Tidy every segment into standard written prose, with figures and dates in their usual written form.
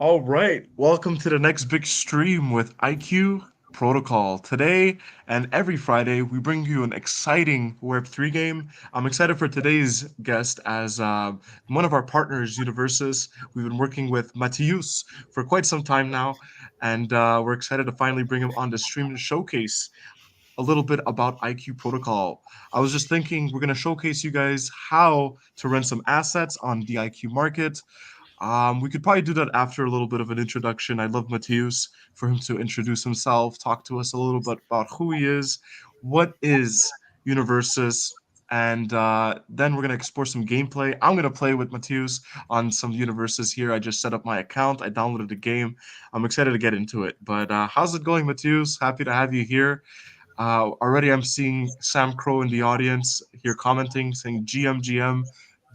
All right, welcome to the next big stream with IQ Protocol. Today and every Friday, we bring you an exciting Web3 game. I'm excited for today's guest as one of our partners, Universus. We've been working with Matheus for quite some time now, and we're excited to finally bring him on the stream to showcase a little bit about IQ Protocol. I was just thinking we're going to showcase you guys how to rent some assets on the IQ market. We could probably do that after a little bit of an introduction. I'd love Mateus for him to introduce himself, talk to us a little bit about who he is, what is Universus, and then we're gonna explore some gameplay. I'm gonna play with Mateus on some Universus here. I just set up my account. I downloaded the game. I'm excited to get into it. But how's it going, Mateus? Happy to have you here. Already, I'm seeing Sam Crow in the audience here commenting, saying GM, GM,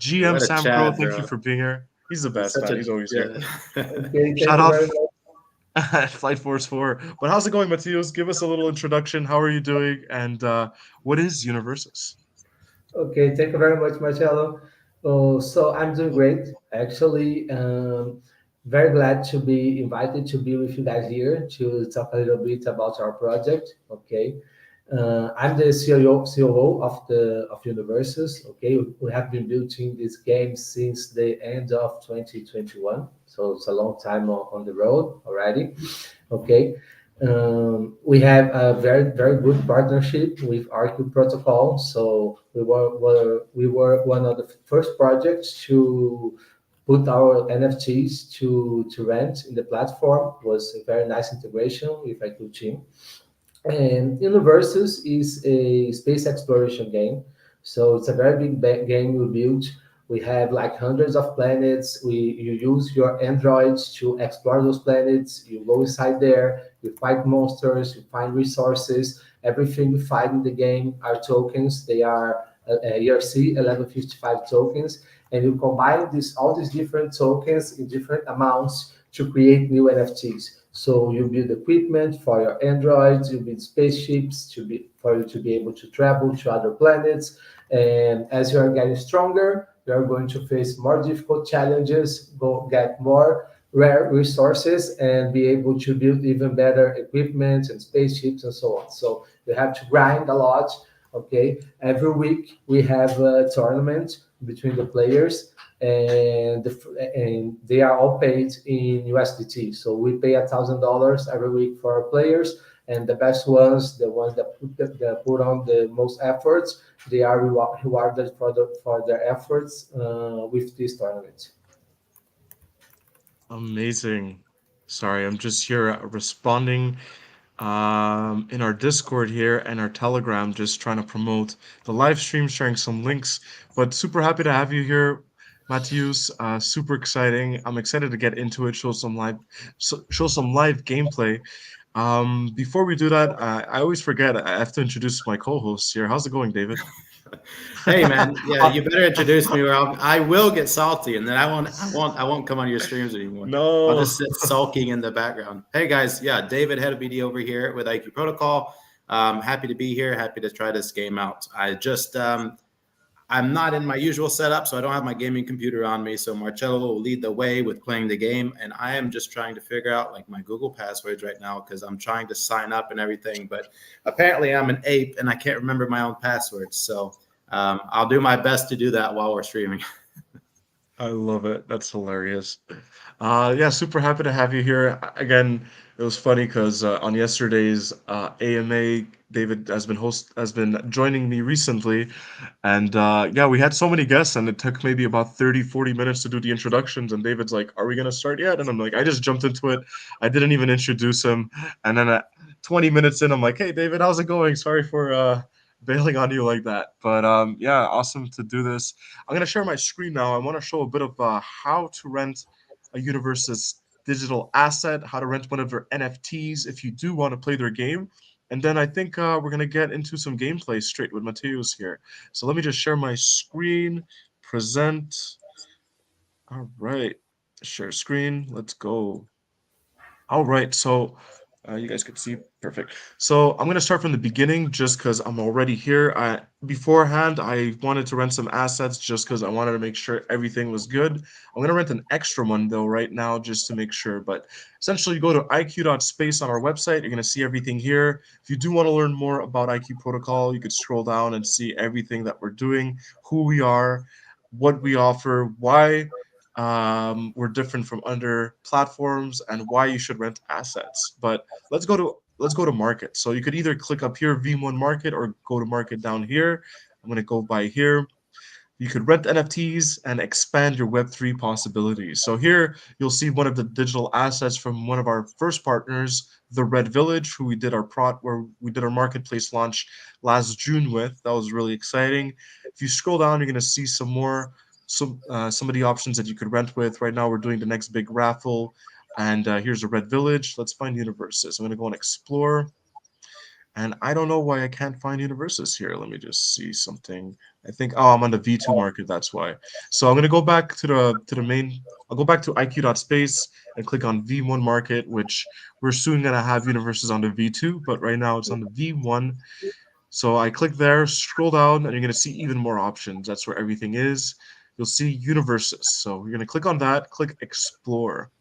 GM What a Sam Crow. chat, Thank you bro. for being here. He's the He's best, such man. a He's always here. yeah. Okay, thank Shout you out very much. Flight Force 4. But how's it going, Matheus? Give us a little introduction. How are you doing? And what is Universus? Okay, thank you very much, Marcelo. So I'm doing great. Actually, very glad to be invited to be with you guys here to talk a little bit about our project. Okay, I'm the COO of Universus. Okay, we have been building this game since the end of 2021, so it's a long time on the road already. Okay. We have a very good partnership with RQ Protocol. So we were one of the first projects to put our NFTs to rent in the platform. It was a very nice integration with IQ team. And Universus is a space exploration game. So it's a very big game we built. We have like hundreds of planets. You use your androids to explore those planets. You go inside there, you fight monsters, you find resources. Everything you find in the game are tokens. They are ERC 1155 tokens, and you combine all these different tokens in different amounts to create new NFTs. So you build equipment for your androids, you build spaceships for you to be able to travel to other planets. And as you are getting stronger, you are going to face more difficult challenges, go get more rare resources, and be able to build even better equipment and spaceships and so on. So you have to grind a lot. Okay, every week we have a tournament between the players, and they are all paid in USDT. So we pay $1,000 every week for our players, and the best ones, the ones that put on the most efforts, they are rewarded for their efforts with this tournament. Amazing. Sorry, I'm just here responding in our Discord here and our Telegram, just trying to promote the live stream, sharing some links. But super happy to have you here, Matheus. Super exciting. I'm excited to get into it, show some live gameplay. Before we do that, I always forget I have to introduce my co-host here. How's it going, David? Hey, man. Yeah, Uh, you better introduce me, or I will get salty, and then I won't come on your streams anymore. I'll no. just sit sulking in the background. Hey, guys. Yeah, David, head of BD over here with IQ Protocol. Happy to be here. Happy to try this game out. I'm not in my usual setup, so I don't have my gaming computer on me. So Marcello will lead the way with playing the game, and I am just trying to figure out like my Google passwords right now because I'm trying to sign up and everything. But apparently, I'm an ape and I can't remember my own passwords. So I'll do my best to do that while we're streaming. I love it. That's hilarious. Yeah, super happy to have you here. Again, it was funny because on yesterday's AMA, David has been joining me recently, and yeah, we had so many guests, and it took maybe about 30, 40 minutes to do the introductions. And David's like, "Are we gonna start yet?" And I'm like, I just jumped into it. I didn't even introduce him, and then 20 minutes in, I'm like, "Hey, David, how's it going? Sorry for bailing on you like that." But yeah, awesome to do this. I'm gonna share my screen now. I want to show a bit of how to rent a Universe's digital asset, how to rent one of their NFTs if you do want to play their game. And then I think we're gonna get into some gameplay straight with Mateus here. So let me just share my screen, present. All right, share screen. Let's go. All right, so You guys could see perfect. So I'm gonna start from the beginning just because I'm already here. Beforehand, I wanted to rent some assets just because I wanted to make sure everything was good. I'm gonna rent an extra one though right now just to make sure. But essentially, you go to iq.space on our website. You're gonna see everything here. If you do want to learn more about IQ Protocol, you could scroll down and see everything that we're doing, who we are, what we offer, why we're different from other platforms, and why you should rent assets. But let's go to market. So you could either click up here, V1 market, or go to market down here. I'm gonna go by here. You could rent NFTs and expand your Web3 possibilities. So here you'll see one of the digital assets from one of our first partners, the Red Village, who we did our where we did our marketplace launch last June with. That was really exciting. If you scroll down, you're gonna see some of the options that you could rent with. Right now, we're doing the next big raffle, and here's a Red Village. Let's find Universus. I'm gonna go and explore. And I don't know why I can't find Universus here. Let me just see something. I think I'm on the V2 market, that's why. So I'm gonna go back to the main. I'll go back to iq.space and click on V1 market, which we're soon gonna have Universus on the V2, but right now it's on the V1. So I click there, scroll down, and you're gonna see even more options. That's where everything is. You'll see Universus. So you're gonna click on that, click explore.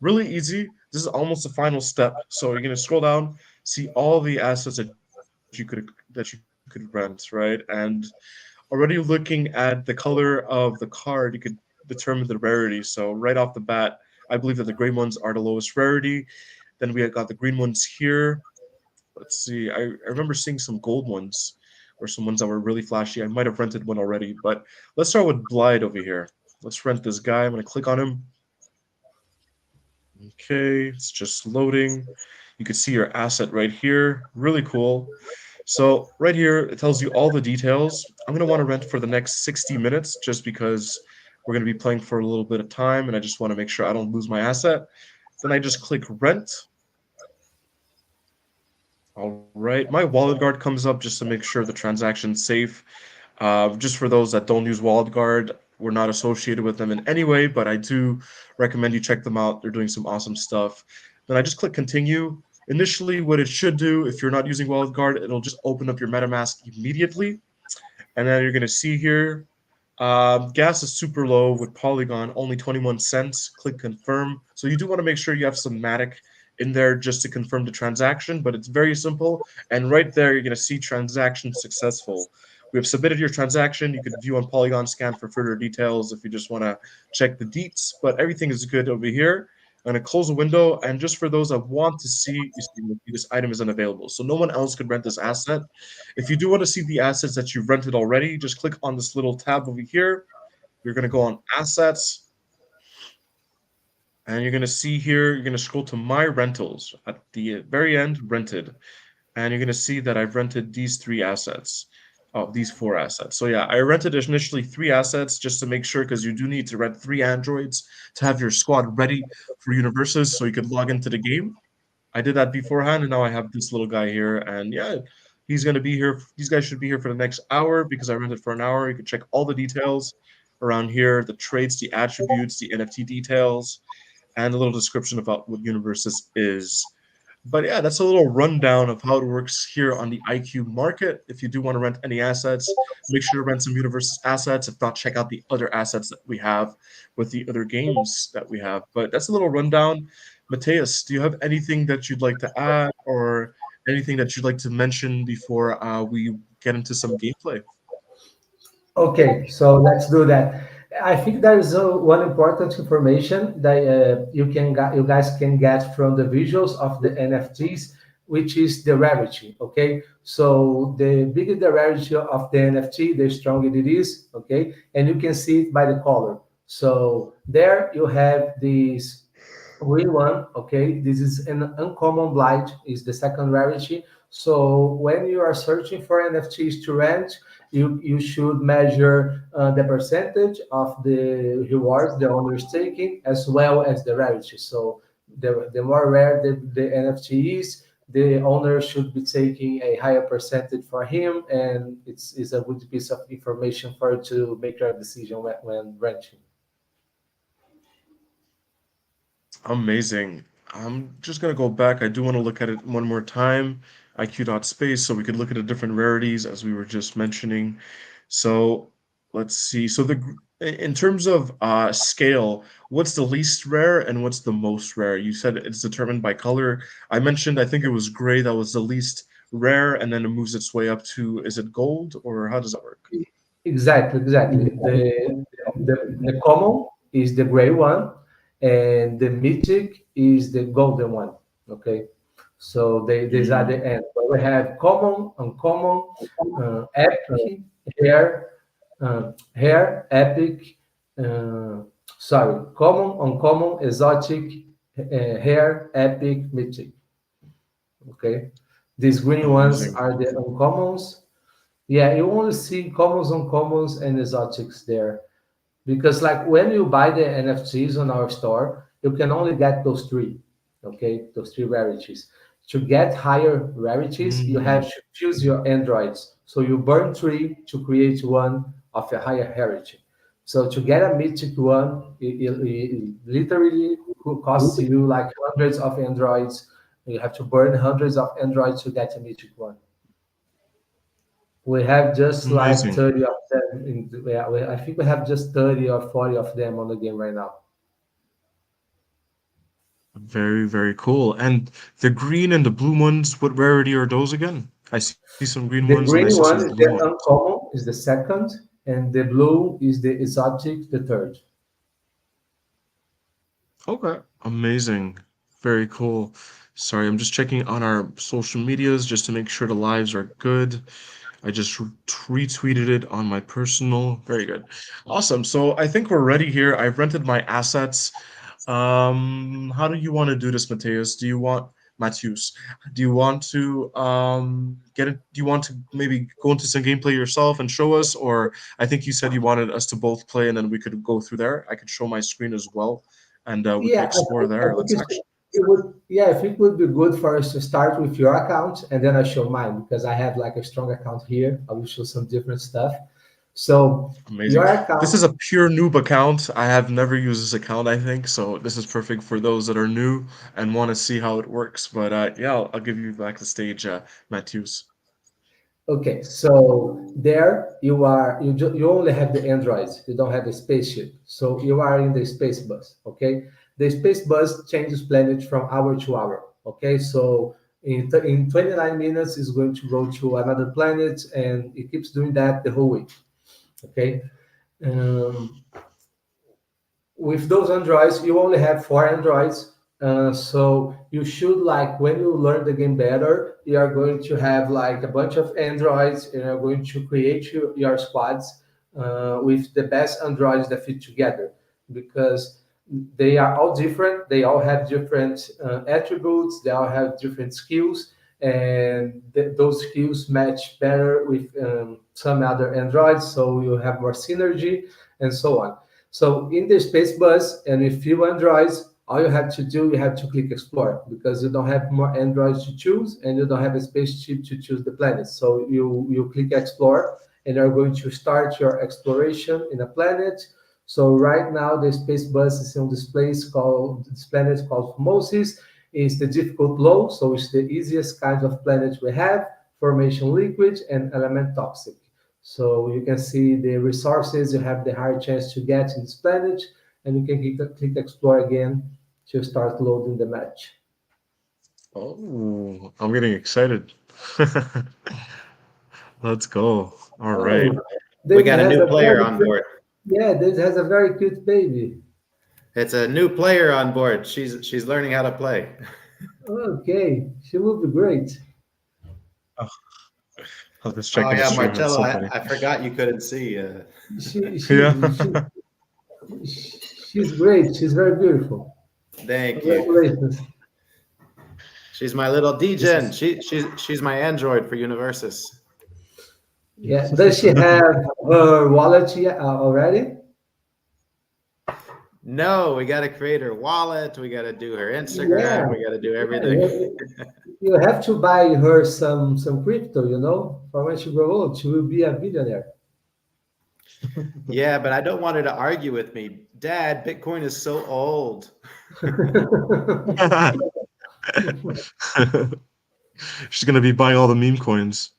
Really easy. This is almost the final step. So you're gonna scroll down, see all the assets that you could rent, right? And already looking at the color of the card, you could determine the rarity. So right off the bat, I believe that the gray ones are the lowest rarity. Then we got the green ones here. Let's see. I remember seeing some gold ones or some ones that were really flashy. I might have rented one already, but let's start with Blide over here. Let's rent this guy. I'm gonna click on him. Okay, it's just loading. You can see your asset right here. Really cool. So right here, it tells you all the details. I'm gonna want to rent for the next 60 minutes just because we're gonna be playing for a little bit of time, and I just want to make sure I don't lose my asset. Then I just click rent. All right, my wallet guard comes up just to make sure the transaction's safe. Just for those that don't use wallet guard, we're not associated with them in any way, but I do recommend you check them out. They're doing some awesome stuff. Then I just click continue. Initially, what it should do, if you're not using wallet guard, it'll just open up your MetaMask immediately. And then you're going to see here, gas is super low with Polygon, only 21 cents. Click confirm. So you do want to make sure you have some Matic in there just to confirm the transaction, but it's very simple. And right there, you're going to see transaction successful. We have submitted your transaction. You could view on Polygon Scan for further details if you just want to check the deets, but everything is good over here. I'm going to close the window, and just for those that want to see, you see this item is unavailable. So no one else could rent this asset. If you do want to see the assets that you've rented already, just click on this little tab over here. You're going to go on assets, and you're going to see here, you're going to scroll to my rentals at the very end, rented. And you're going to see that I've rented these three assets. Oh, these four assets. So yeah, I rented initially three assets just to make sure, because you do need to rent three androids to have your squad ready for Universus so you could log into the game. I did that beforehand, and now I have this little guy here. And yeah, he's going to be here. These guys should be here for the next hour because I rented for an hour. You can check all the details around here, the traits, the attributes, the NFT details, and a little description about what Universus is. But yeah, that's a little rundown of how it works here on the IQ market. If you do want to rent any assets, make sure to rent some Universus assets. If not, check out the other assets that we have with the other games that we have. But that's a little rundown. Mateus, do you have anything that you'd like to add or anything that you'd like to mention before we get into some gameplay? Okay, so let's do that. I think there is one important information that you guys can get from the visuals of the NFTs, which is the rarity. Okay, so the bigger the rarity of the NFT, the stronger it is. Okay, and you can see it by the color. So there you have this green one. Okay, this is an uncommon blight. Is the second rarity. So when you are searching for NFTs to rent, you should measure the percentage of the rewards the owner is taking as well as the rarity. So the more rare the NFT is, the owner should be taking a higher percentage for him, and it's a good piece of information for you to make your decision when renting. Amazing. I'm just gonna go back. I do want to look at it one more time. IQ.space, so we could look at the different rarities as we were just mentioning. So let's see. So in terms of scale, what's the least rare and what's the most rare? You said it's determined by color. I mentioned I think it was gray that was the least rare, and then it moves its way up to, is it gold or how does that work? Exactly, exactly. The common is the gray one, and the mythic is the golden one. Okay, so these are the Mm, end. But we have common, uncommon, epic, rare, epic. Uh, sorry, common, uncommon, exotic, rare, epic, mythic. Okay, these green ones amazing. are the uncommons. Yeah, you only see commons, uncommons, and exotics there. Because like when you buy the NFTs on our store, you can only get those three, okay, those three rarities. To get higher rarities, you have Mm, to choose your androids. So you burn three to create one of a higher heritage. So to get a mythic one, it literally could cost you like hundreds of androids. You have to burn hundreds of androids to get a mythic one. We have just like amazing. 30 of them. Yeah, I think we have just 30 or 40 of them on the game right now. Very, very cool. And the green and the blue ones, what rarity are those again? I see some green ones and I The also see the green blue one is the ones. uncommon, is the second, and the blue is the exotic, the third. Okay. Amazing. Very cool. Sorry, I'm just checking on our social medias just to make sure the lives are good. I just retweeted it on my personal. Very good. Awesome. So I think we're ready here. I've rented my assets. How do you want to do this, Mateus? Do you want Matheus? Do you want to get it? Do you want to maybe go into some gameplay yourself and show us, or I think you said you wanted us to both play and then we could go through there. I could show my screen as well, and we could Yeah, explore I there. think Let's actually. it would, yeah, I think it would be good for us to start with your account and then I show mine because I have like a strong account here. I will show some different stuff. So Amazing. your This account, is a pure noob account. I have never used this account, I think, so this is perfect for those that are new and want to see how it works. But yeah, I'll give you back the stage, Matheus. okay, so there you are, you only have the androids, you don't have the spaceship. So you are in the space bus, okay? The space bus changes planet from hour to hour, okay? So in 29 minutes, it's going to go to another planet and it keeps doing that the whole week, okay? Um, with those androids, you only have four androids. So you should like when you learn the game better, you are going to have like a bunch of androids and you're going to create your squads with the best androids that fit together because they are all different. They all have different attributes. They all have different skills, and those skills match better with some other androids. So you have more synergy and so on. So in the space bus and with few androids, all you have to do, you have to click explore because you don't have more androids to choose and you don't have a spaceship to choose the planet. So you click explore and you're going to start your exploration in a planet. So right now the space bus is on this planet called Moses. Is the difficult low, so it's the easiest kind of planet we have, formation liquid and element toxic. So you can see the resources you have the higher chance to get in this planet, and you can click explore again to start loading the match. Oh, I'm getting excited. Let's go. All right. Oh, We David got a has new a player on board. yeah, David has a very cute baby. It's a new player on board. She's learning how to play. Okay, she will be great. Oh, I was just Oh checking the yeah, stream. It's Marcello, so I, funny. I forgot you couldn't see. She Yeah. she, she she's great. She's very beautiful. Thank you. Congratulations. She's my little This DGen. is She's my android for Universus. Yeah, does she have her wallet already? No, we got to create her wallet. We got to do her Yeah, Instagram. We got to do yeah. everything. You have to buy her some crypto, for when she grow old, she will be a billionaire. Yeah, but I don't want her to argue with me. Dad, Bitcoin is so old. She's gonna be buying all the meme coins.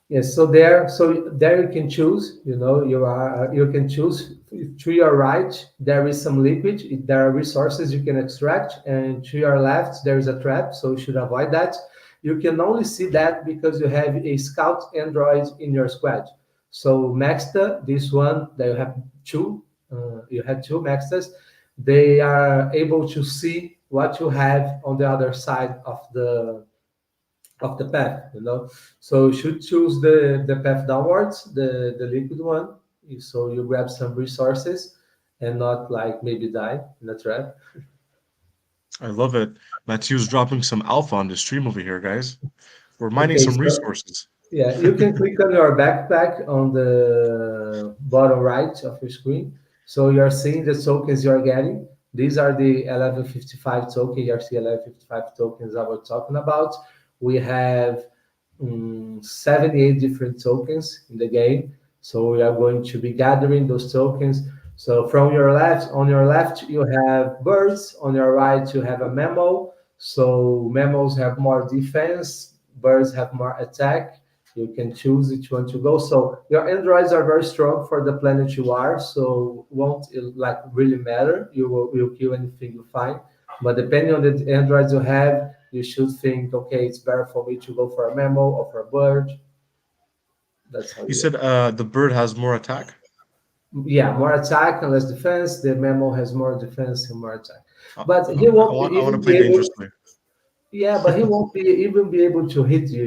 Yes, so there you can choose. You can choose to your right. There is some liquid. There are resources you can extract, and to your left there is a trap. So you should avoid that. You can only see that because you have a scout android in your squad. So Maxta, this one that you have two, you have two Maxtas. They are able to see what you have on the other side of the path, So you should choose the path downwards, the liquid one. So you grab some resources and not like maybe die in a trap. I love it. Matthew's dropping some alpha on the stream over here, guys. We're mining Okay, some so resources. yeah, you can click on your backpack on the bottom right of your screen. So you're seeing the tokens you're getting. These are the 1155 token, ERC 1155 tokens I was talking about. We have 78 different tokens in the game. So we are going to be gathering those tokens. So from your left, on your left, you have birds. On your right, you have a mammal. So mammals have more defense, birds have more attack. You can choose which one to go. So your androids are very strong for the planet you are. So won't like really matter. You'll kill anything you find. But depending on the androids you have, you should think, okay, it's better for me to go for a mammal or for a bird. That's how You you. said the bird has more attack. Yeah, more attack and less defense. The mammal has more defense and more attack. I, But he I won't want I want to even play be able. dangerously. Yeah, but he won't be even be able to hit you.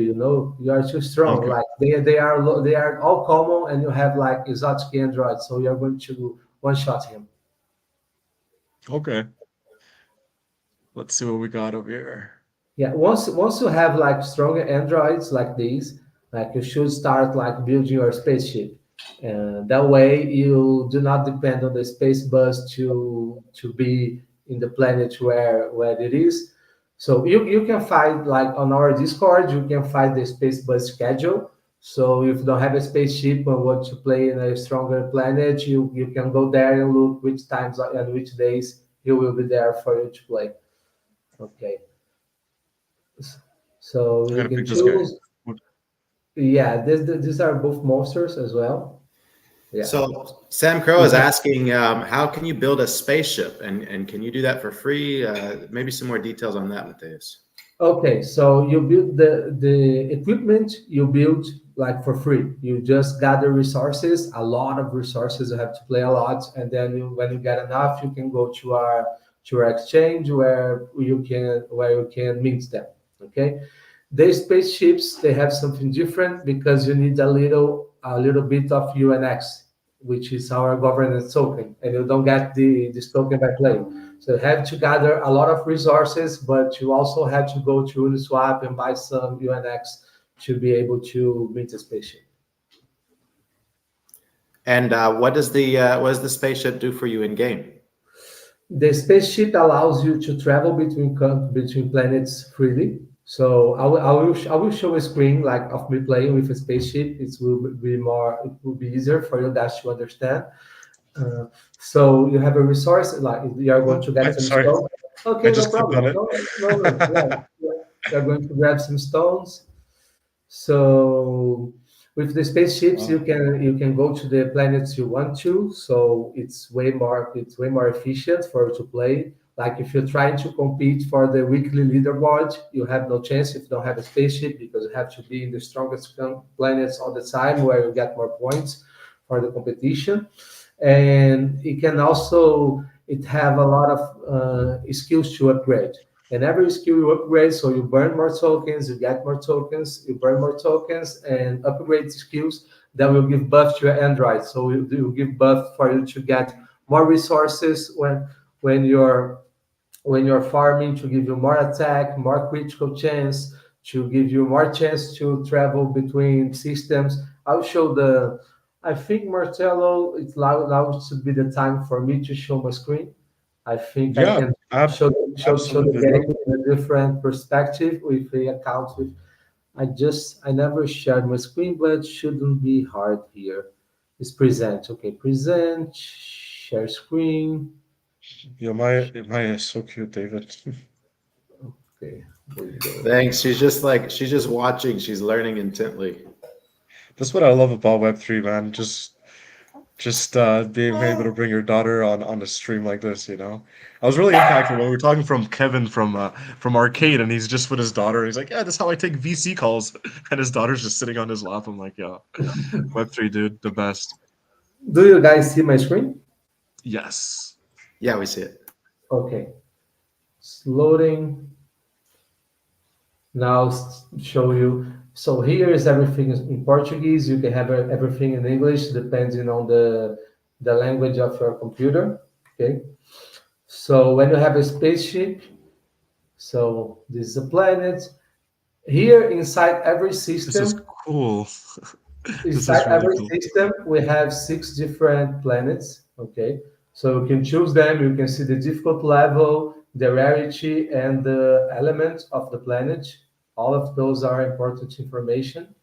You are too strong. Okay. Like they are all common, and you have like exotic androids, so you're going to one shot him. Okay. Let's see what we got over here. Yeah, once you have like stronger androids like these, like you should start like building your spaceship, and that way you do not depend on the space bus to be in the planet where it is. So you can find like on our Discord, you can find the space bus schedule. So if you don't have a spaceship and want to play in a stronger planet, you can go there and look which times and which days he will be there for you to play. Okay. So I'm you gonna can pick this guy. choose. Yeah, these are both monsters as well. Yeah. So Sam Crow You is can, asking, how can you build a spaceship, and can you do that for free? Maybe some more details on that, Mateus. okay, so you build the equipment you build like for free. You just gather resources, a lot of resources. You have to play a lot, and then when you get enough, you can go to our exchange where you can mint them. Okay. The spaceships they have something different because you need a little bit of UNX, which is our governance token, and you don't get this token by playing. So you have to gather a lot of resources, but you also have to go to Uniswap and buy some UNX to be able to mint a spaceship. And what does the spaceship do for you in game? The spaceship allows you to travel between planets freely. So I will show a screen like of me playing with a spaceship. It will be easier for you guys to understand. Uh, so you have a resource like you are going Oh, to get some sorry. stone. I Okay, no just clicked on problem. it. No. Yeah, yeah. You're going to grab some stones. So with the spaceships, Wow. you can go to the planets you want to. So it's way more efficient for you to play. Like if you're trying to compete for the weekly leaderboard, you have no chance if you don't have a spaceship because you have to be in the strongest planets all the time where you get more points for the competition. And it have a lot of skills to upgrade, and every skill you upgrade, so you burn more tokens, you get more tokens, you burn more tokens and upgrade skills that will give buff to your android. So it will give buff for you to get more resources when you're when you're farming, to give you more attack, more critical chance, to give you more chance to travel between systems. I'll show the. I think Martello, it's now should be the time for me to show my screen. I think I Yeah, can show the absolutely, bro. game in a different perspective with the account with. I never shared my screen, but it shouldn't be hard here. It's present. Okay, present, share screen. Yeah, Maya is so cute, David. Okay, there you go. Thanks. She's just watching. She's learning intently. That's what I love about Web3, man. Just being able to bring your daughter on a stream like this, you know. I was really impacted when we were talking from Kevin from Arcade, and he's just with his daughter. He's like, "Yeah, that's how I take VC calls," and his daughter's just sitting on his lap. I'm like, "Yeah, Web3, dude, the best." Do you guys see my screen? Yes. Yeah, we see it. Okay, it's loading. Now show you. So here is everything in Portuguese. You can have everything in English depending on the language of your computer. Okay. So when you have a spaceship, so this is a planet. Here inside every This is system, cool. This inside is really every cool. system, we have six different planets. Okay, so you can choose them. You can see the difficult level, the rarity, and the element of the planet. All of those are important information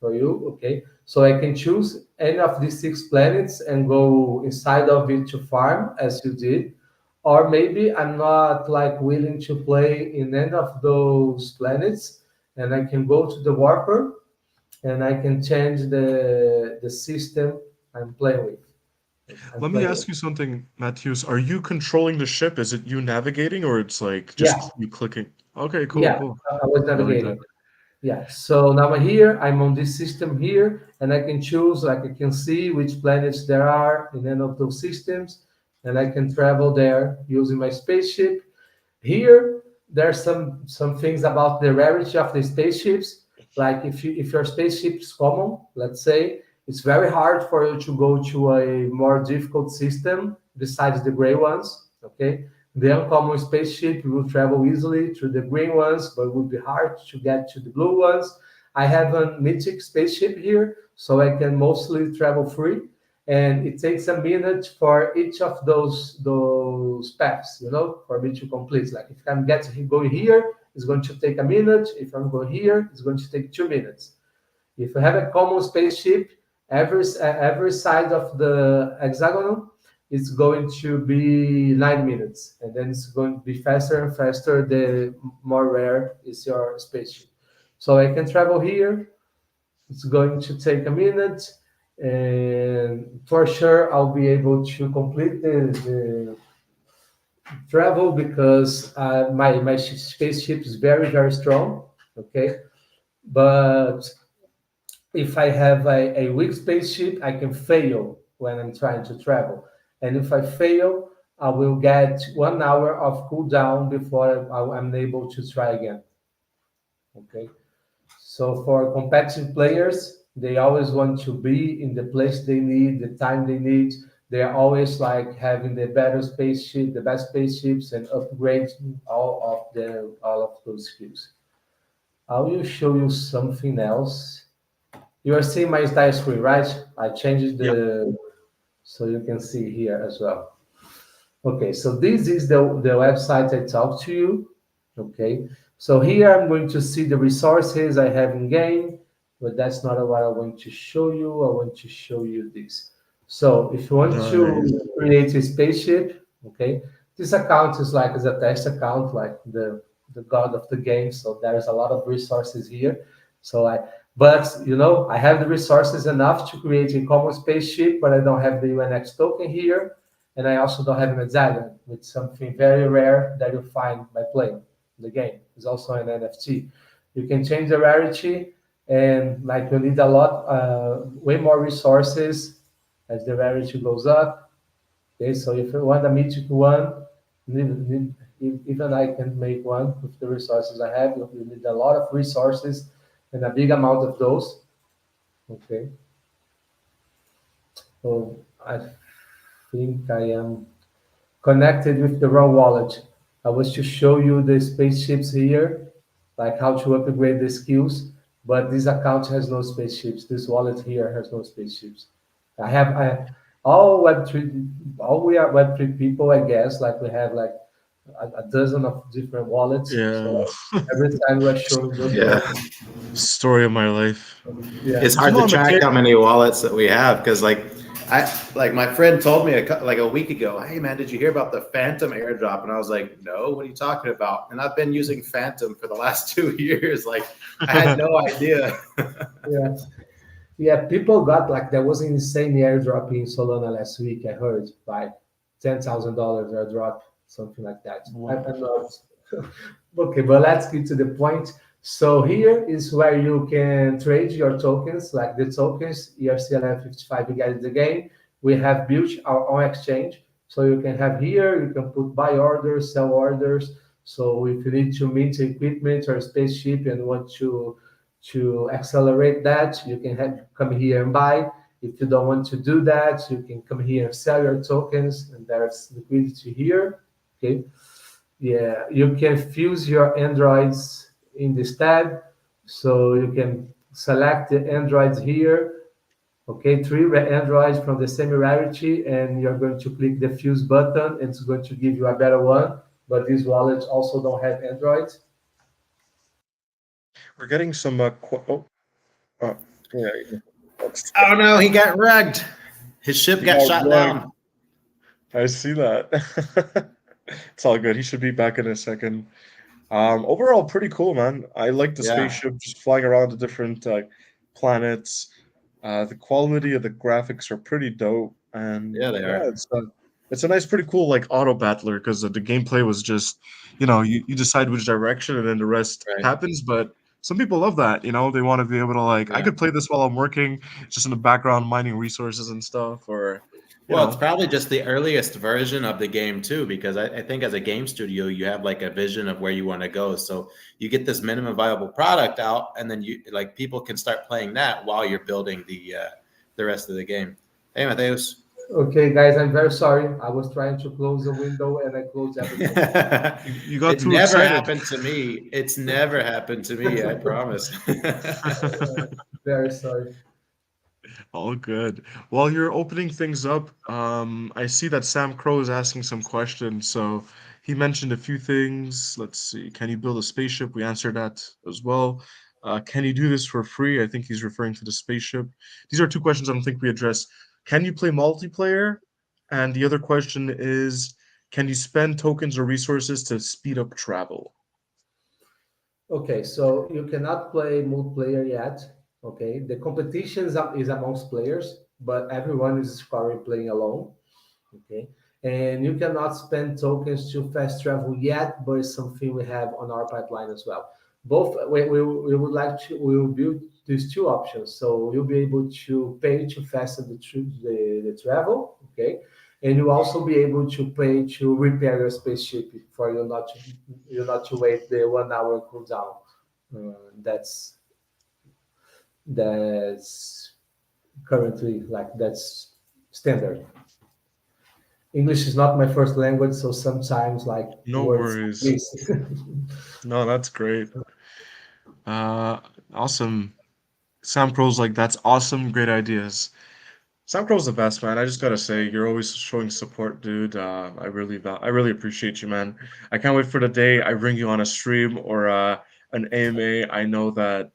for you. Okay, so I can choose any of these six planets and go inside of it to farm, as you did. Or maybe I'm not like willing to play in any of those planets, and I can go to the warper and I can change the system I'm playing with. I'm Let me playing with. ask you something, Matheus. Are you controlling the ship? Is it you navigating, or it's like Yeah, just you clicking? Okay, cool, yeah. cool. I was I like that. navigating. Yeah. So now I'm here. I'm on this system here, and I can choose. Like I can see which planets there are in any of those systems, and I can travel there using my spaceship. Here, there's some things about the rarity of the spaceships. Like if your spaceship is common, let's say, it's very hard for you to go to a more difficult system besides the gray ones. Okay, the uncommon spaceship will travel easily through the green ones, but it would be hard to get to the blue ones. I have a mythic spaceship here, so I can mostly travel free, and it takes a minute for each of those paths, for me to complete. Like if I'm getting going here, it's going to take a minute. If I'm going here, it's going to take 2 minutes. If you have a common spaceship, every side of the hexagon is going to be 9 minutes, and then it's going to be faster and faster the more rare is your spaceship. So I can travel here. It's going to take a minute, and for sure I'll be able to complete the travel because my spaceship is very very strong. Okay, but if I have a weak spaceship, I can fail when I'm trying to travel. And if I fail, I will get 1 hour of cooldown before I'm able to try again. Okay. So for competitive players, they always want to be in the place they need, the time they need. They're always like having the better spaceship, the best spaceships, and upgrade all of those skills. I will show you something else. You are seeing my entire screen, right? I changed Yep. the so you can see here as well. Okay, so this is the website I talked to you. Okay, so here I'm going to see the resources I have in game, but that's not what I want to show you. I want to show you this. So if you want Nice. to create a spaceship, okay, this account is like as a test account, like the god of the game. So there's a lot of resources here. So but I have the resources enough to create a common spaceship, but I don't have the UNX token here, and I also don't have a medallion, which is something very rare that you find by playing the game. It's also an NFT. You can change the rarity, and like you need a lot, way more resources as the rarity goes up. Okay, so if you want a mythic one, even I can make one with the resources I have. You need a lot of resources and a big amount of those. Okay, so I think I am connected with the wrong wallet. I was to show you the spaceships here, like how to upgrade the skills, but this account has no spaceships. This wallet here has no spaceships. I all Web3, all we are Web3 people, I guess. Like we have like a dozen of different wallets. Yeah. So every time we're showing those Yeah. wallets, Story of my life. yeah. It's Did you hard know to I'm a track kid? how many wallets that we have because like my friend told me like a week ago, hey man, did you hear about the Phantom airdrop? And I was like, no, what are you talking about? And I've been using Phantom for the last 2 years. Like I had no idea. Yeah. Yeah, people got like there was an insane airdrop in Solana last week. I heard like $10,000 airdrop, something like that. Wow. I'm not okay, but let's get to the point. So here is where you can trade your tokens, like the tokens ERCLM55. You guys the game. We have built our own exchange, so you can have here. You can put buy orders, sell orders. So if you need to mint equipment or spaceship and want to accelerate that, you can have come here and buy. If you don't want to do that, you can come here and sell your tokens, and there's liquidity here. Okay, yeah, you can fuse your androids in this tab, so you can select the androids here. Okay, three androids from the same rarity, and you're going to click the fuse button, and it's going to give you a better one. But these wallets also don't have androids. We're getting some uh, yeah, that's Oh no, he got rugged. His ship he got got shot rugged. down. I see that. It's all good. He should be back in a second. Overall, pretty cool, man. I like the Yeah, spaceship just flying around to different planets. The quality of the graphics are pretty dope, and yeah, they yeah, are. it's a nice, pretty cool like auto battler because the gameplay was just, you decide which direction and then the rest Right. happens. But some people love that, they want to be able to like, I Yeah. could play this while I'm working, just in the background mining resources and stuff, or you Well, it's know, probably just the earliest version of the game too, because I think as a game studio, you have like a vision of where you want to go. So you get this minimum viable product out, and then you like people can start playing that while you're building the rest of the game. Hey, Mateus. Okay, guys, I'm very sorry. I was trying to close the window and I closed everything. you got It too never excited. happened to me. It's never happened to me. I promise. Very sorry. All good. While you're opening things up, I see that Sam Crow is asking some questions. So he mentioned a few things. Let's see. Can you build a spaceship? We answered that as well. Can you do this for free? I think he's referring to the spaceship. These are two questions I don't think we addressed. Can you play multiplayer? And the other question is, can you spend tokens or resources to speed up travel? Okay, so you cannot play multiplayer yet. Okay, the competition is amongst players, but everyone is scoring playing alone. Okay, and you cannot spend tokens to fast travel yet, but it's something we have on our pipeline as well. Both we would like to we will build these two options, so you'll be able to pay to fasten the travel. Okay, and you'll also be able to pay to repair your spaceship for you not to wait the 1 hour cooldown. That's that's currently like that's standard. English is not my first language, so sometimes like No words worries. miss. No, that's great. Uh, awesome. Sam Crow's like, that's awesome, great ideas. Sam Crow's the best, man. I just gotta say, you're always showing support, dude. I really appreciate you, man. I can't wait for the day I bring you on a stream or an AMA. I know that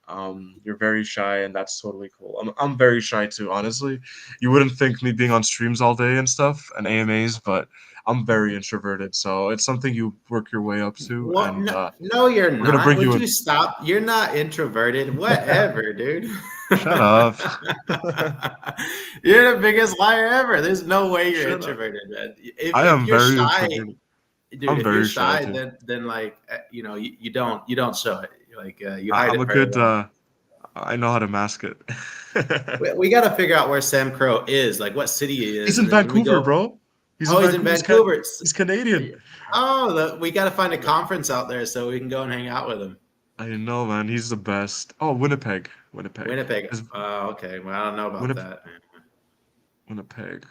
you're very shy, and that's totally cool. I'm very shy too, honestly. You wouldn't think me being on streams all day and stuff and AMAs, but I'm very introverted, so it's something you work your way up to, What? and No, no, you're we're gonna not. bring you Would in. you stop? You're not introverted. Whatever, dude. Shut up. You're the biggest liar ever. There's no way you're Shut up. introverted, man. If I if am you're very shy, introverted. dude, I'm if you're very shy shy, too. then like you don't show it. Like you hide I'm it a very good. well. I know how to mask it. We got to figure out where Sam Crow is, like what city he He's is, in and then when we Vancouver, go. bro. He's in Oh, he's in Vancouver. Vancouver. He's Canadian. We got to find a conference out there so we can go and hang out with him. I know, man. He's the best. Oh, Winnipeg. Winnipeg. Winnipeg. Is Oh, okay. Well, I don't know about Winnipeg. that. Winnipeg.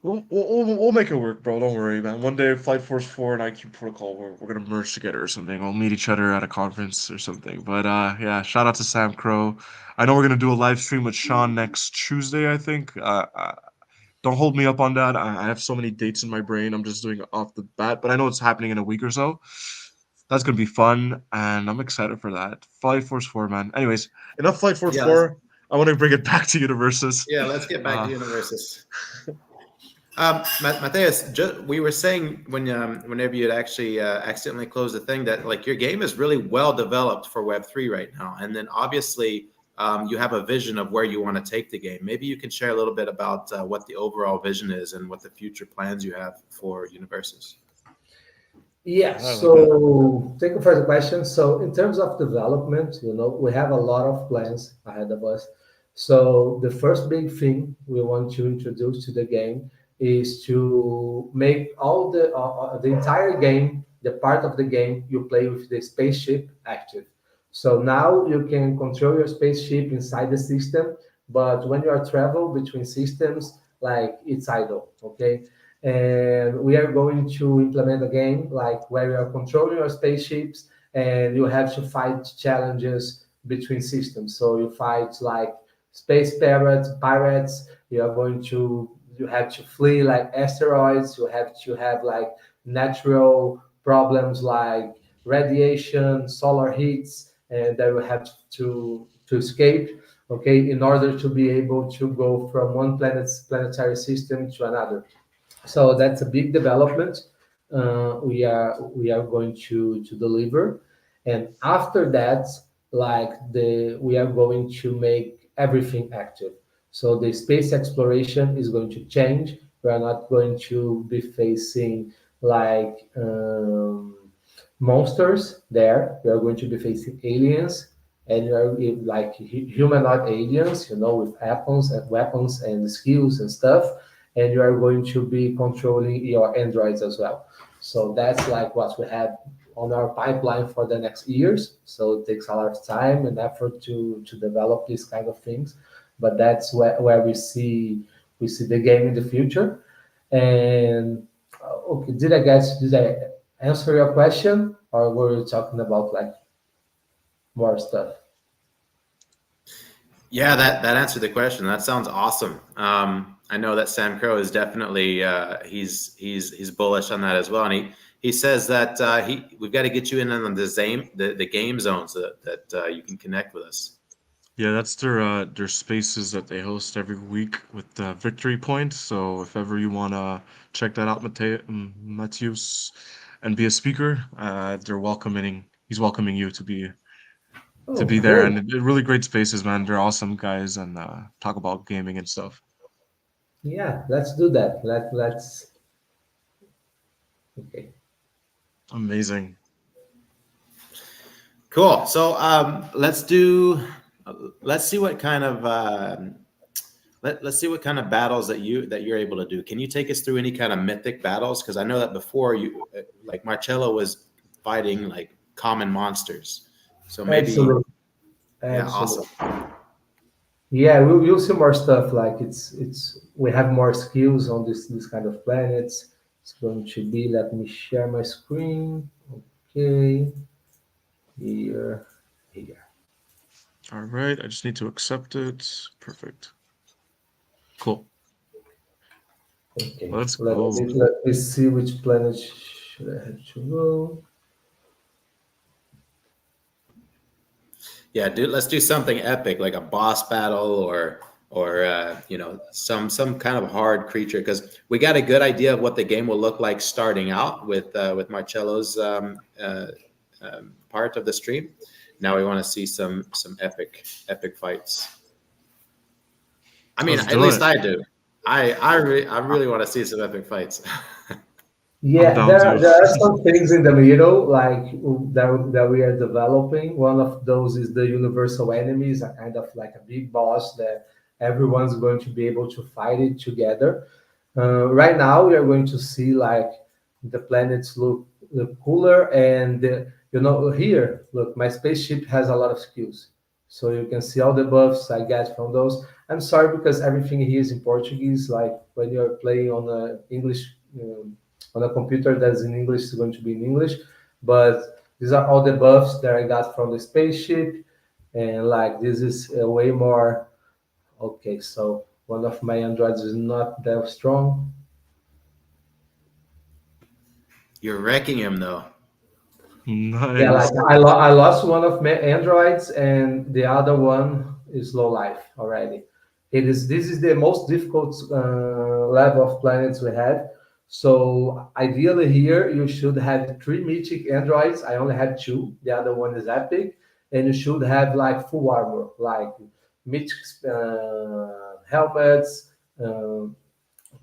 We'll make it work, bro. Don't worry, man. One day, Flight Force 4 and IQ Protocol, we're gonna merge together or something. We'll meet each other at a conference or something. But yeah, shout out to Sam Crow. I know we're gonna do a live stream with Sean next Tuesday, I think. Don't hold me up on that. I have so many dates in my brain. I'm just doing it off the bat, but I know it's happening in a week or so. That's gonna be fun, and I'm excited for that. Flight Force 4, man. Anyways, enough Flight Force Yeah, let's 4. I want to bring it back to Universus. yeah, let's get back to Uh, Universus. Matthias, we were saying whenever you'd actually accidentally close the thing that like your game is really well developed for Web3 right now, and then obviously you have a vision of where you want to take the game. Maybe you can share a little bit about what the overall vision is and what the future plans you have for Universus. Yeah, I like that. so thank you for the question. So in terms of development, we have a lot of plans ahead of us. So the first big thing we want to introduce to the game is to make all the entire game, the part of the game you play with the spaceship active. So now you can control your spaceship inside the system, but when you are travel between systems, like it's idle, okay? And we are going to implement a game like where you are controlling your spaceships and you have to fight challenges between systems. So you fight like space pirates. You have to flee like asteroids. You have to have like natural problems like radiation, solar heats, and that you have to escape. Okay, in order to be able to go from one planetary system to another. So that's a big development we are going to deliver, and after that, like the we are going to make everything active. So the space exploration is going to change. We are not going to be facing like monsters there. We are going to be facing aliens, and you are like humanoid aliens, with weapons and skills and stuff, and you are going to be controlling your androids as well. So that's like what we have on our pipeline for the next years. So it takes a lot of time and effort to develop these kind of things, but that's where we see the game in the future. And okay, did I answer your question, or were you talking about like more stuff? Yeah, that answered the question. That sounds awesome. I know that Sam Crow is definitely he's bullish on that as well, and he says that we've got to get you in on the game zone so that you can connect with us. Yeah, that's their spaces that they host every week with victory points. So if ever you wanna check that out, Matheus, and be a speaker, they're welcoming. He's welcoming you to Oh, be there, great. and they're really great spaces, man. They're awesome guys, and talk about gaming and stuff. Yeah, let's do that. Let's okay. Amazing. Cool. So let's see what kind of let's see what kind of battles that you're able to do. Can you take us through any kind of mythic battles? Because I know that before you like Marcello was fighting like common monsters. So maybe Absolutely. yeah, Absolutely. awesome. Yeah, we'll see more stuff. Like it's we have more skills on this kind of planets. It's going to be. Let me share my screen. Okay, here, here. All right, I just need to accept it. Perfect. Cool. Okay, Let's let go. me let me see which planet should I have to go. Yeah, dude, let's do something epic like a boss battle or some kind of hard creature because we got a good idea of what the game will look like starting out with Marcello's part of the stream. Now we want to see some epic fights. I mean, Let's at do least it. I do. I really want to see some epic fights. I'm Yeah, down there to. are some things in the middle, like that we are developing. One of those is the universal enemies, a kind of like a big boss that everyone's going to be able to fight it together. Right now, we are going to see like the planets look cooler, and here, look, my spaceship has a lot of skills, so you can see all the buffs I get from those. I'm sorry because everything here is in Portuguese. Like when you're playing on a English. On a computer that's in English is going to be in English. But these are all the buffs that I got from the spaceship, and like this is way more. Okay, so One of my androids is not that strong. You're wrecking him though. Yeah, like Nice. I lost one of my androids, and the other one is low life already. It is This is the most difficult level of planets we have. So ideally here you should have three mythic androids. I only have two. The other one is epic, and you should have like full armor, like mythic helmets,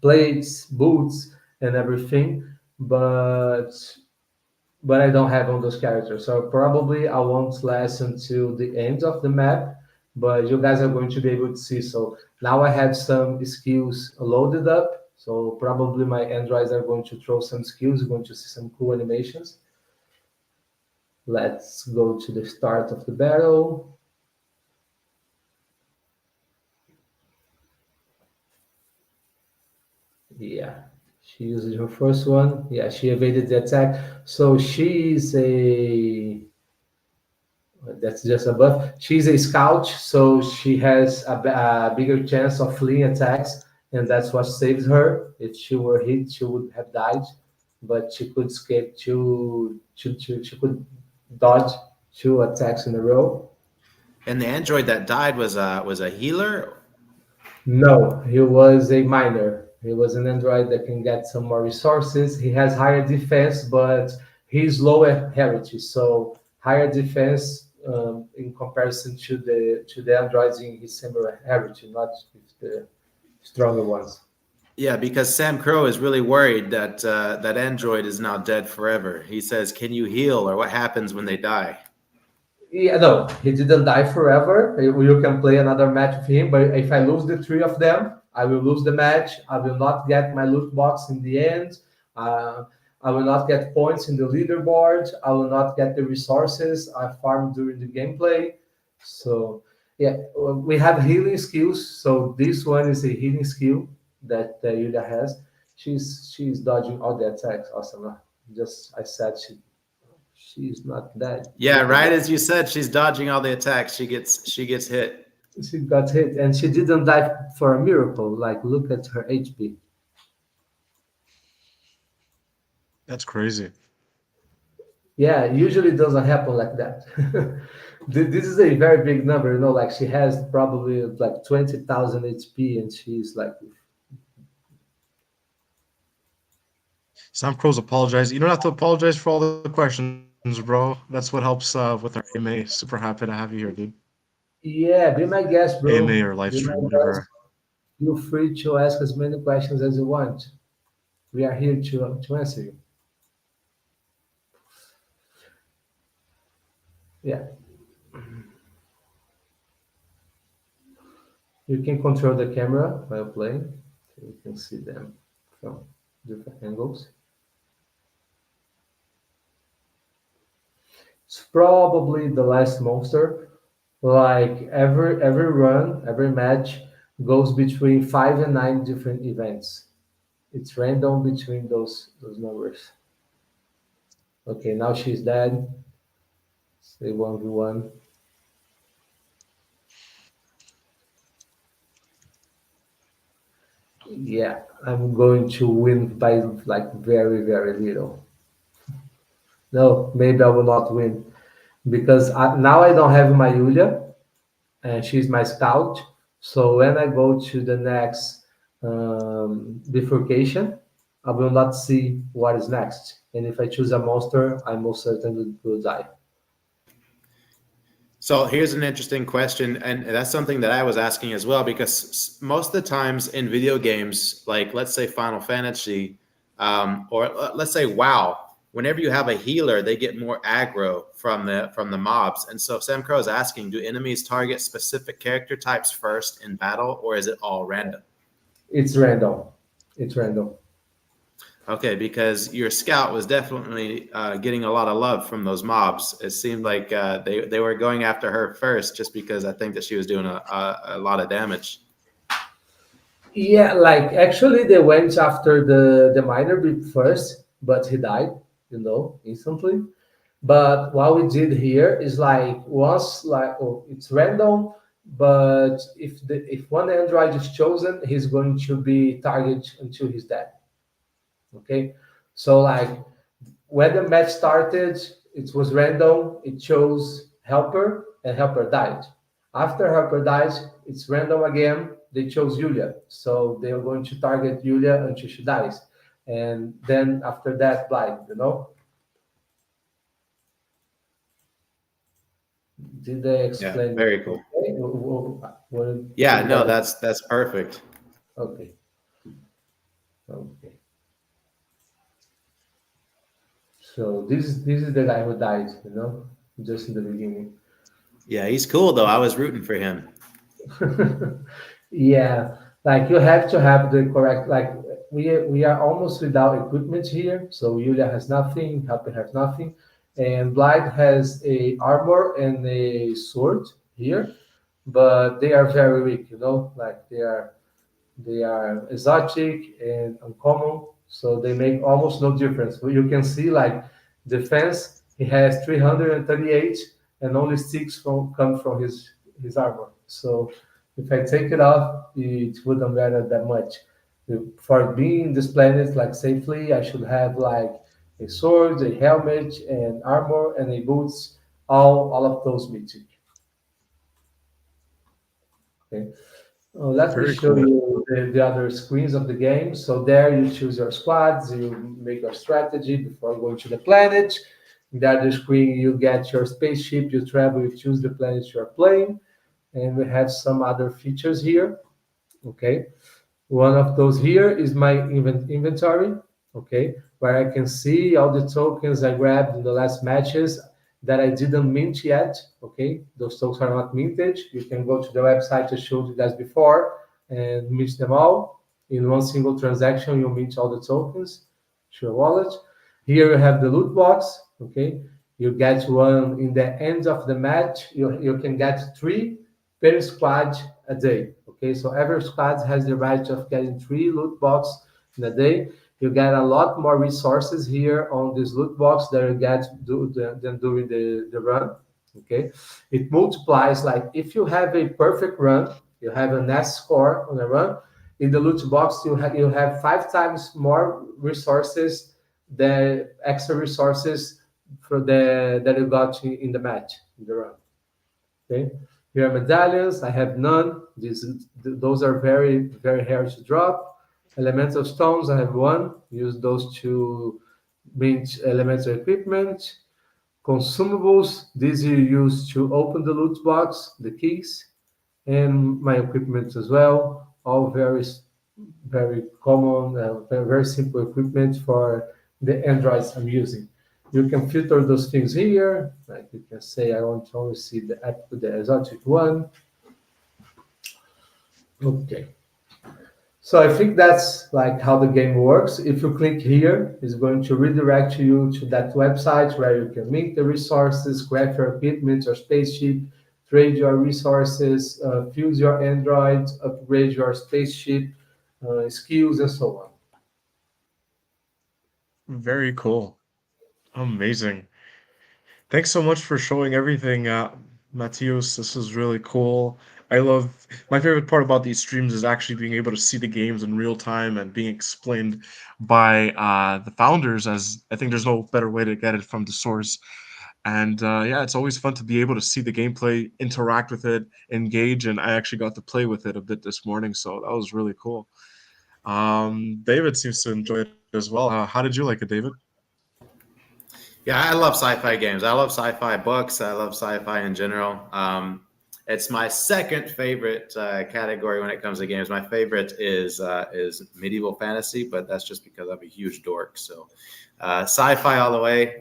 plates, boots, and everything. But I don't have on those characters. So probably I won't last until the end of the map, but you guys are going to be able to see. So now I have some skills loaded up. So probably my androids are going to throw some skills. You're going to see some cool animations. Let's go to the start of the battle. Yeah, she uses her first one. Yeah, she evaded the attack. So she is a that's just a buff. She's a scout, so she has a bigger chance of fleeing attacks, and that's what saves her. If she were hit, she would have died, but she could escape she could dodge two attacks in a row. And the android that died was a healer. No, he was a miner. He was an android that can get some more resources. He has higher defense, but he's lower heritage, so higher defense in comparison to the androids in his similar heritage, not with the stronger ones. Yeah, because Sam Crow is really worried that that android is now dead forever. He says, "Can you heal, or what happens when they die?" Yeah, no, he didn't die forever. You can play another match with him, but if I lose the three of them, I will lose the match. I will not get my loot box in the end. Uh, I will not get points in the leaderboard. I will not get the resources I farmed during the gameplay. So, yeah, we have healing skills. So this one is a healing skill that Yulia has. She's dodging all the attacks. Awesome. Just I said she's not dead. Yeah, Look at right that. as you said, she's dodging all the attacks. She gets hit. She got hit and she didn't die for a miracle. Like, look at her HP. That's crazy. Yeah, usually it doesn't happen like that. This is a very big number, like she has probably like 20,000 HP and she's like, Sam Crow's apologize. You don't have to apologize for all the questions, bro. That's what helps with our AMA. Super happy to have you here, dude. yeah, be my guest, AMA or bro. live Be stream, my whatever. guest. Feel free to ask as many questions as you want. We are here to answer you. Yeah, you can control the camera while playing. So you can see them from different angles. It's probably the last monster. Like every run, every match goes between 5 and 9 different events. It's random between those numbers. Okay, now she's dead. Say 1v1. Yeah, I'm going to win by like very, very little. No, maybe I will not win because now I don't have my Yulia and she's my scout. So when I go to the next bifurcation, I will not see what is next. And if I choose a monster, I most certainly will die. So here's an interesting question, and that's something that I was asking as well, because most of the times in video games, like let's say Final Fantasy, or let's say WoW, whenever you have a healer, they get more aggro from the mobs. And so Sam Crow is asking, do enemies target specific character types first in battle, or is it all random? It's random. It's random. Okay, because your scout was definitely getting a lot of love from those mobs. It seemed like they were going after her first, just because I think that she was doing a lot of damage. Yeah, like actually they went after the miner first, but he died, instantly. But what we did here is like once like it's random. but if one android is chosen, he's going to be targeted until he's dead. Okay, so like when the match started, it was random. It chose helper, and helper died. After helper dies, it's random again. They chose Yulia, so they are going to target Yulia until she dies, and then after that, blind. You know, did they Yeah, explain it? very cool. Okay? Yeah, What no, was that's perfect. okay? Okay. So this is the guy who died. You know, just in the beginning. Yeah, he's cool though. I was rooting for him. Yeah, like you have to have the correct, like we are almost without equipment here. So Yulia has nothing, Helper has nothing, and Blind has a armor and a sword here, but they are very weak. You know, like they are exotic and uncommon, so they make almost no difference. But you can see like defense, he has 338, and only six come from his armor. So if I take it off, it wouldn't matter that much. For being this planet like safely, I should have like a sword, a helmet, and armor, and a boots. All of those mythic. Okay. Let me Very show cool. you the other screens of the game. So there you choose your squads, you make your strategy before going to the planet. In the other screen, you get your spaceship, you travel, you choose the planet you're playing, and we have some other features here. Okay. One of those here is my inventory, okay, where I can see all the tokens I grabbed in the last matches that I didn't mint yet, okay. Those tokens are not minted. You can go to the website I showed you guys before and mint them all. In one single transaction, you mint all the tokens to your wallet. Here you have the loot box, okay. You get one in the end of the match. You can get three per squad a day. Okay, so every squad has the right of getting three loot box in a day. You get a lot more resources here on this loot box that you get than during the run. Okay, it multiplies. Like if you have a perfect run, you have an S score on a run. In the loot box, you have 5 times more resources, the extra resources for the that you got in the match in the run. Okay. Here are medallions. I have none. Those are very, very hard to drop. Elemental stones, I have one. Use those to mint elemental equipment. Consumables, these you use to open the loot box, the keys, and my equipment as well. All very, very common, very, very simple equipment for the Androids I'm using. You can filter those things here. Like you can say, I want to only see the exotic one. Okay. So I think that's like how the game works. If you click here, it's going to redirect you to that website where you can link the resources, craft your equipment or spaceship, trade your resources, fuse your Android, upgrade your spaceship, skills, and so on. Very cool. Amazing. Thanks so much for showing everything, Matthias. This is really cool. I love my favorite part about these streams is actually being able to see the games in real time and being explained by the founders, as I think there's no better way to get it from the source. And yeah, it's always fun to be able to see the gameplay, interact with it, engage, and I actually got to play with it a bit this morning, so that was really cool. David seems to enjoy it as well. How did you like it, David? Yeah, I love sci-fi games. I love sci-fi books. I love sci-fi in general. It's my second favorite category when it comes to games. My favorite is medieval fantasy, but that's just because I'm a huge dork. So, sci-fi all the way.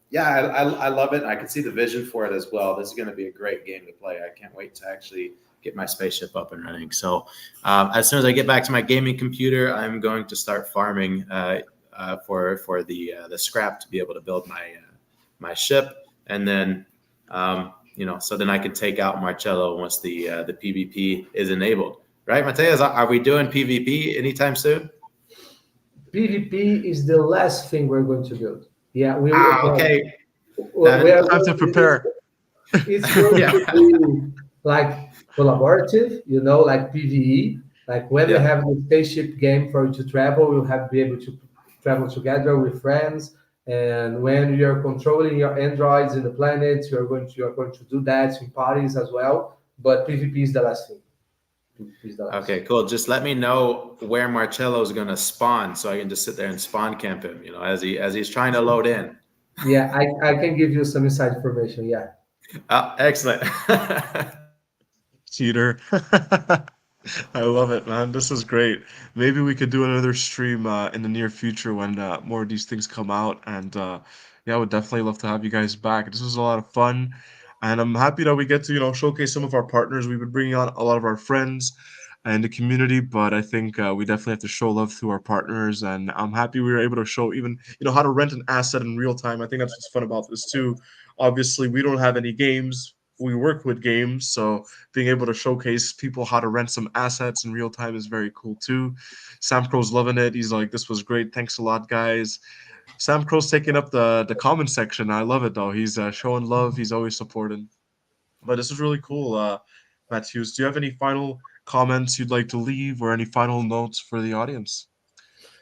Yeah, I love it. I can see the vision for it as well. This is going to be a great game to play. I can't wait to actually get my spaceship up and running. So, as soon as I get back to my gaming computer, I'm going to start farming for the scrap to be able to build my ship, and then so then I can take out Marcello once the PvP is enabled. Right, Mateus? Are we doing PvP anytime soon? PvP is the last thing we're going to build. Yeah, Ah, okay. we are Time to going. prepare. It's going Yeah. to be like collaborative, like PVE. Like when we Yeah. have the spaceship game for you to travel, you'll have to be able to travel together with friends. And when you're controlling your androids in the planets, you're going to do that in parties as well. But PvP is the last thing. PvP is the last. Okay, cool. Just let me know where Marcello's gonna spawn, so I can just sit there and spawn camp him. As he's trying to load in. Yeah, I can give you some inside information. Yeah. Excellent. Cheater. I love it, man. This is great. Maybe we could do another stream in the near future when more of these things come out. And yeah, I would definitely love to have you guys back. This was a lot of fun. And I'm happy that we get to, showcase some of our partners. We've been bringing on a lot of our friends and the community, but I think we definitely have to show love to our partners. And I'm happy we were able to show even, how to rent an asset in real time. I think that's what's fun about this too. Obviously, we don't have any games. We work with games, so being able to showcase people how to rent some assets in real time is very cool too. Sam Crow's loving it. He's like, "This was great. Thanks a lot, guys." Sam Crow's taking up the comment section. I love it though. He's showing love. He's always supporting. But this is really cool, Matthews. Do you have any final comments you'd like to leave, or any final notes for the audience?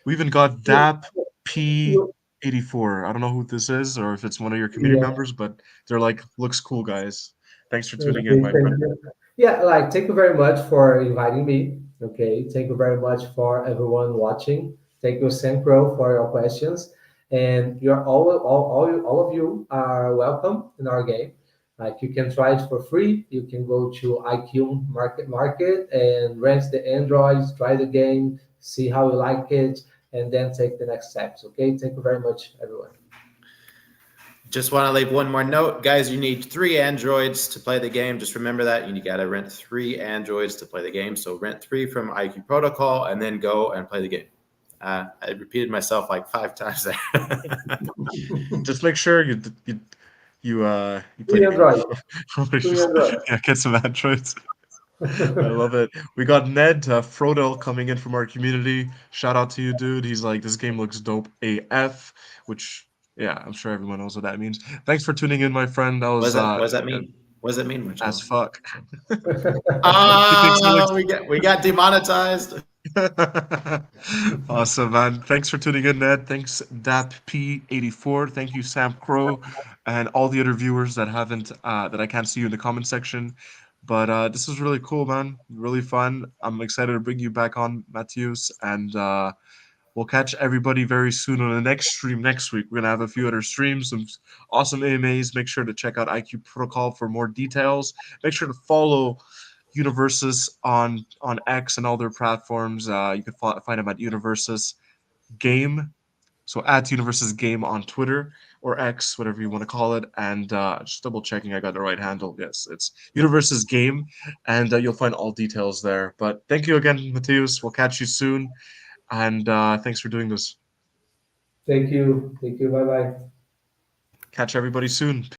We even got DAP P84. I don't know who this is, or if it's one of your community Yeah. members, but they're like, "Looks cool, guys." Thanks for tuning in, Okay, my thank friend. you. Yeah, like thank you very much for inviting me. Okay, thank you very much for everyone watching. Thank you, Sankro, for your questions. And you're all of you are welcome in our game. Like you can try it for free. You can go to IQ Market and rent the Androids, try the game, see how you like it, and then take the next steps. Okay, thank you very much, everyone. Just want to leave one more note, guys. You need 3 Androids to play the game. Just remember that you got to rent 3 Androids to play the game. So rent 3 from IQ Protocol, and then go and play the game. I repeated myself like 5 times there. Just make sure you play Three the game. Android, three Android. Yeah, get some androids. I love it. We got Ned Frodel coming in from our community. Shout out to you, dude. He's like, this game looks dope AF, which, yeah, I'm sure everyone knows what that means. Thanks for tuning in, my friend. That was What does that mean? What does that mean, as Marcello? fuck. He thinks it looks. We got demonetized. Awesome, man. Thanks for tuning in, Ned. Thanks, DAPP84. Thank you, Sam Crow, and all the other viewers that haven't that I can't see you in the comment section. But this is really cool, man. Really fun. I'm excited to bring you back on, Matheus, and we'll catch everybody very soon on the next stream next week. We're gonna have a few other streams, some awesome AMAs. Make sure to check out IQ Protocol for more details. Make sure to follow Universus on X and all their platforms. You can find them at Universus Game. So at Universus Game on Twitter or X, whatever you want to call it. And just double checking I got the right handle. Yes, it's Universus Game, and you'll find all details there. But thank you again, Mateus. We'll catch you soon, and thanks for doing this. Thank you. Thank you. Bye bye. Catch everybody soon.